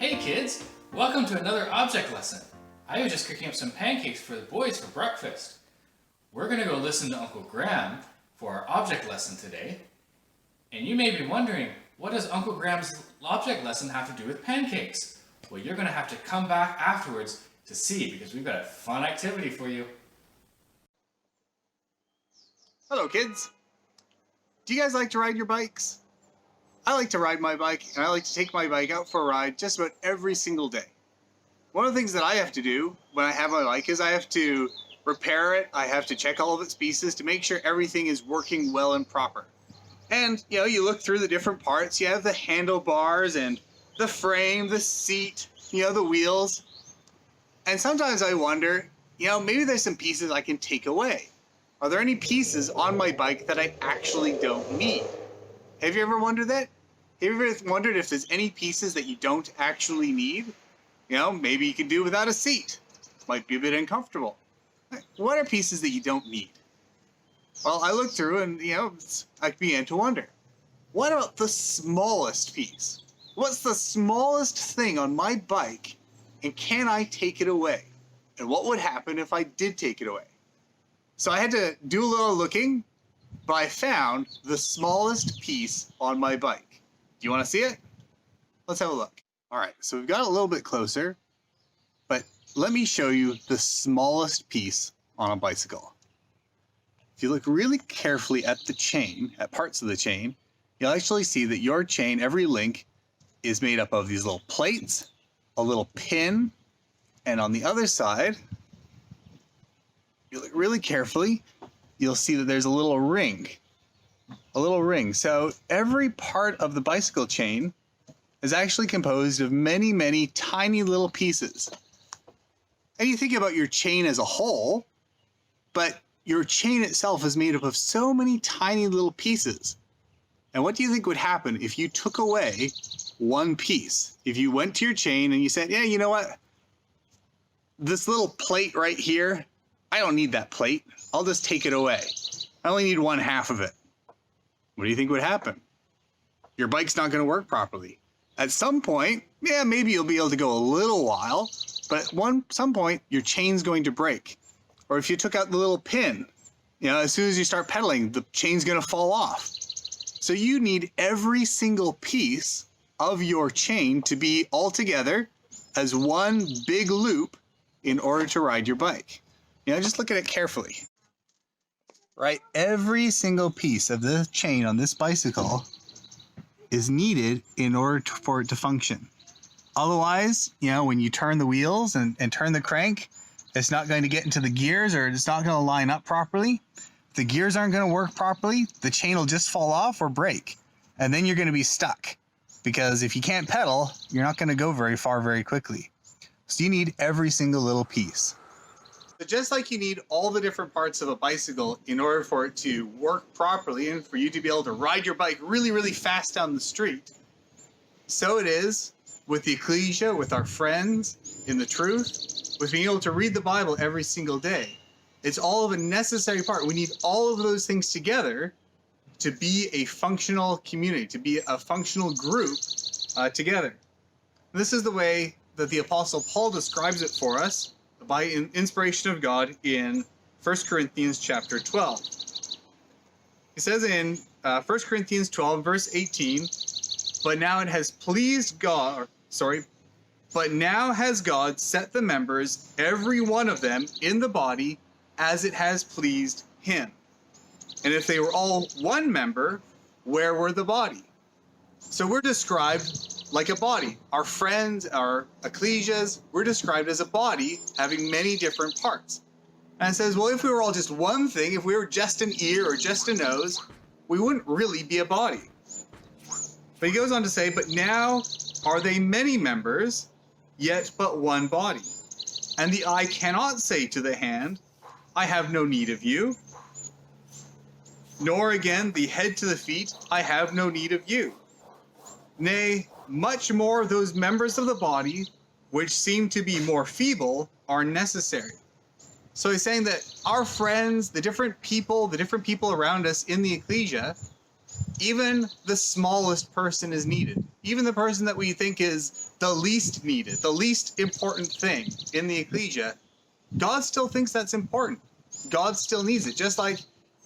Hey kids, welcome to another object lesson. I was just cooking up some pancakes for the boys for breakfast. We're going to go listen to Uncle Graham for our object lesson today. And you may be wondering, what does Uncle Graham's object lesson have to do with pancakes? Well, you're going to have to come back afterwards to see because we've got a fun activity for you. Hello kids! Do you guys like to ride your bikes? I like to ride my bike, and I like to take my bike out for a ride just about every single day. One of the things that I have to do when I have my bike is I have to repair it, I have to check all of its pieces to make sure everything is working well and proper. And, you look through the different parts, you have the handlebars and the frame, the seat, the wheels. And sometimes I wonder, maybe there's some pieces I can take away. Are there any pieces on my bike that I actually don't need? Have you ever wondered that? Have you ever wondered if there's any pieces that you don't actually need? Maybe you can do without a seat. Might be a bit uncomfortable. What are pieces that you don't need? Well, I looked through and, I began to wonder. What about the smallest piece? What's the smallest thing on my bike, and can I take it away? And what would happen if I did take it away? So I had to do a little looking, but I found the smallest piece on my bike. Do you want to see it? Let's have a look. All right, so we've got a little bit closer, but let me show you the smallest piece on a bicycle. If you look really carefully at the chain, at parts of the chain, you'll actually see that your chain, every link, is made up of these little plates, a little pin, and on the other side, you look really carefully, you'll see that there's a little ring. A little ring. So every part of the bicycle chain is actually composed of many, many tiny little pieces. And you think about your chain as a whole, but your chain itself is made up of so many tiny little pieces. And what do you think would happen if you took away one piece? If you went to your chain and you said, yeah, you know what? This little plate right here, I don't need that plate. I'll just take it away. I only need one half of it. What do you think would happen? Your bike's not going to work properly. At some point, maybe you'll be able to go a little while, but at some point, your chain's going to break. Or if you took out the little pin, as soon as you start pedaling, the chain's going to fall off. So you need every single piece of your chain to be all together as one big loop in order to ride your bike. Just look at it carefully. Right? Every single piece of the chain on this bicycle is needed in order for it to function. Otherwise, when you turn the wheels and turn the crank, it's not going to get into the gears or it's not going to line up properly. If the gears aren't going to work properly, the chain will just fall off or break. And then you're going to be stuck. Because if you can't pedal, you're not going to go very far very quickly. So you need every single little piece. But just like you need all the different parts of a bicycle in order for it to work properly and for you to be able to ride your bike really, really fast down the street, so it is with the ecclesia, with our friends in the truth, with being able to read the Bible every single day. It's all of a necessary part. We need all of those things together to be a functional community, to be a functional group together. This is the way that the Apostle Paul describes it for us by inspiration of God in 1 Corinthians chapter 12. He says in 1 Corinthians 12, verse 18, but now has God set the members, every one of them, in the body as it has pleased him. And if they were all one member, where were the body? So we're described like a body. Our friends, our ecclesias, we're described as a body having many different parts. And it says, well, if we were all just one thing, if we were just an ear or just a nose, we wouldn't really be a body. But he goes on to say, but now are they many members, yet but one body. And the eye cannot say to the hand, I have no need of you. Nor again the head to the feet, I have no need of you. Nay, much more of those members of the body, which seem to be more feeble, are necessary. So he's saying that our friends, the different people around us in the ecclesia, even the smallest person is needed. Even the person that we think is the least needed, the least important thing in the ecclesia, God still thinks that's important. God still needs it. Just like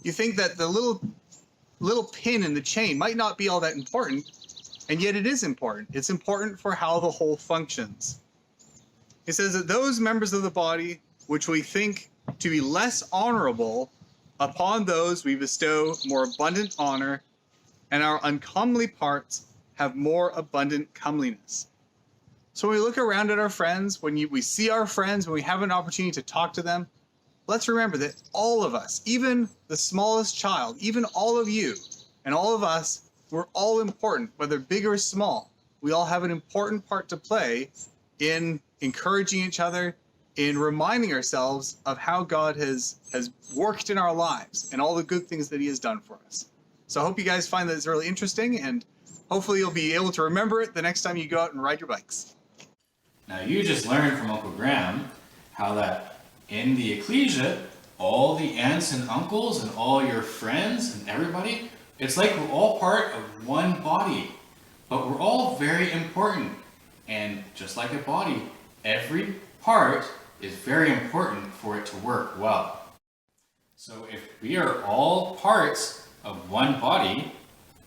you think that the little pin in the chain might not be all that important, and yet it is important. It's important for how the whole functions. It says that those members of the body which we think to be less honorable, upon those we bestow more abundant honor, and our uncomely parts have more abundant comeliness. So when we look around at our friends, when we see our friends, when we have an opportunity to talk to them, let's remember that all of us, even the smallest child, even all of you and all of us, we're all important, whether big or small. We all have an important part to play in encouraging each other, in reminding ourselves of how God has worked in our lives and all the good things that he has done for us. So I hope you guys find that it's really interesting, and hopefully you'll be able to remember it the next time you go out and ride your bikes. Now you just learned from Uncle Graham how that in the ecclesia, all the aunts and uncles and all your friends and everybody, it's like we're all part of one body, but we're all very important. And just like a body, every part is very important for it to work well. So if we are all parts of one body,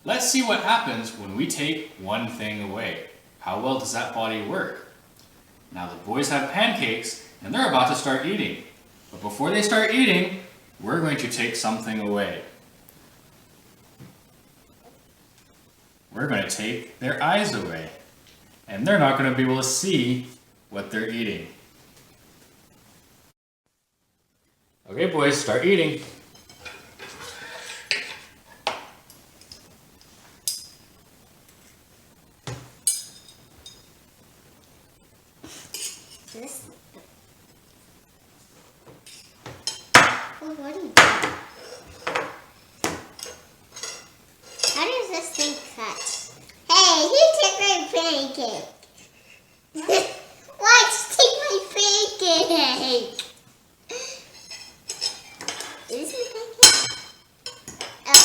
let's see what happens when we take one thing away. How well does that body work? Now the boys have pancakes and they're about to start eating. But before they start eating, we're going to take something away. We're going to take their eyes away. And they're not going to be able to see what they're eating. Okay, boys, start eating. This. Oh, what are you doing? How does this thing cut? Hey, you took my pancake. Why did you take my pancake? Is this my pancake? Oh.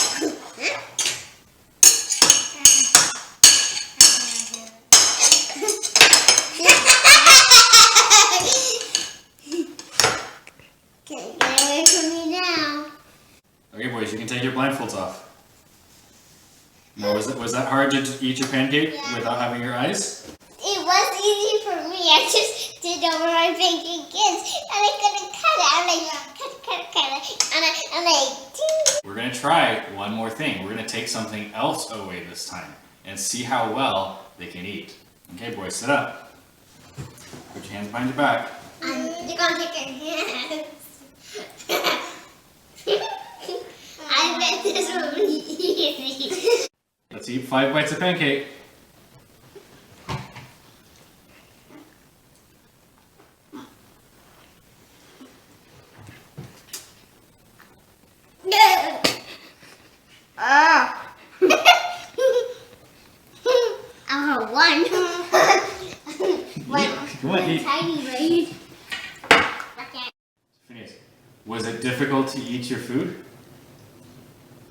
Okay, get away from me now. Okay, boys, you can take your blindfolds off. No, was that hard to eat your pancake without having your eyes? It was easy for me. I just did over my pancake kids, and I couldn't cut it. I'm like, cut it, and I ding. We're going to try one more thing. We're going to take something else away this time and see how well they can eat. Okay, boys, sit up. Put your hands behind your back. You're gonna take your hands. I bet this will be easy. Let's eat 5 bites of pancake. One. Come on, eat. Tiny blade. Phineas, was it difficult to eat your food?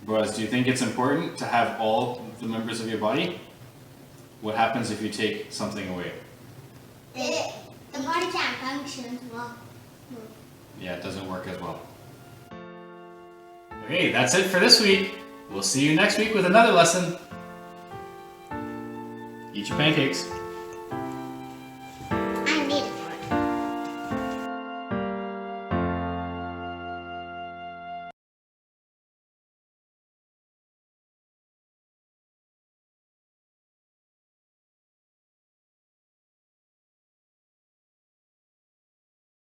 Boaz, do you think it's important to have all the members of your body? What happens if you take something away? The body can't function as well. Yeah, it doesn't work as well. Okay, that's it for this week. We'll see you next week with another lesson. Eat your pancakes.